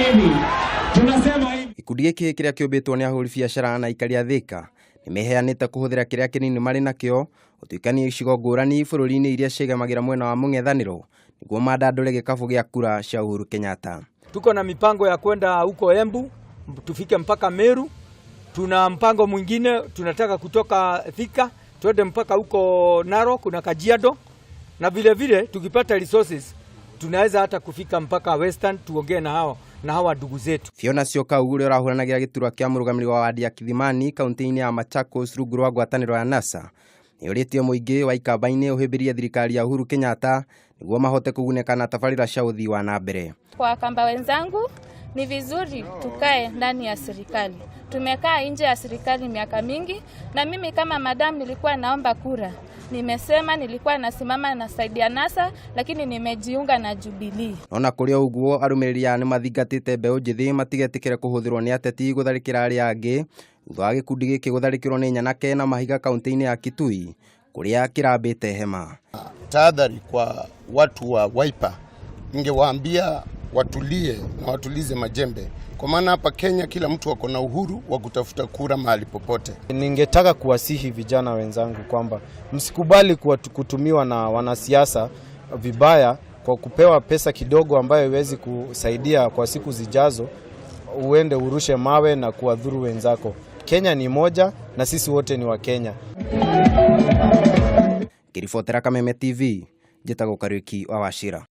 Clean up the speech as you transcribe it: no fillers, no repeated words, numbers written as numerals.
hivi. Ikundi giki kiria kiumbitwo ni ahuri biacara na ikari a Thika nimeheanite kuhuthira kiria kinini mari nakio utuikania icigo ngurani bururi-ini iria ciegamagira mwena wa mung'ethaniro niguo mandandure gikabu gia kura cia Uhuru Kenyatta. Tuko na mipango ya kwenda huko Embu, tufike mpaka Meru. Tuna mpango mwingine tunataka kutoka Thika twende mpaka huko Narok kuna Kajiado, na vile vile tukipata resources tunaweza hata kufika mpaka Western tuongee na hawa ndugu zetu. Fiona Sioka ugure urahuranagira giturwa kia murugamiri wa wadi ya Kithimani kaunti-ini ya Machakos rungu rwa ngwataniro ya NASA niuritie muingi wa ikamba-ini uhimbiria thirikari ya Uhuru Kenyatta niguo mahote kuguneka na tabarira cia uthii wa na mbere. Kwa kamba wenzangu, ni vizuri tukae ndani ya serikali. Tumekaa nje ya serikali miaka mingi, na mimi kama madam nilikuwa naomba kura. Nimesema nilikuwa nasimama na saidia NASA, lakini nimejiunga na Jubilee. Ona kuri uguo arumiriria ni mathingatite mbeu njithi matigetikire kuhuthirwo ni ateti gutharikira aria angi thutha wa gikundi giki gutharikirwo ni Nyanake na Mahiga kaunti-ini ya Kitui kuria kirambite hema. Tahadhari kwa watu wa Wiper, ningewaambia watulie na watulize majembe, kwa maana hapa Kenya kila mtu ako na uhuru wa kutafuta kura mahali popote. Ningetaka kuwasihi vijana wenzangu kwamba msikubali kutumiwa na wanasiasa vibaya kwa kupewa pesa kidogo ambayo haiwezi kusaidia kwa siku zijazo, uende urushe mawe na kuwadhuru wenzako. Kenya ni moja na sisi wote ni wa Kenya. Kiribotera Kameme TV, Njĩtagwo Kariuki wa Wachira.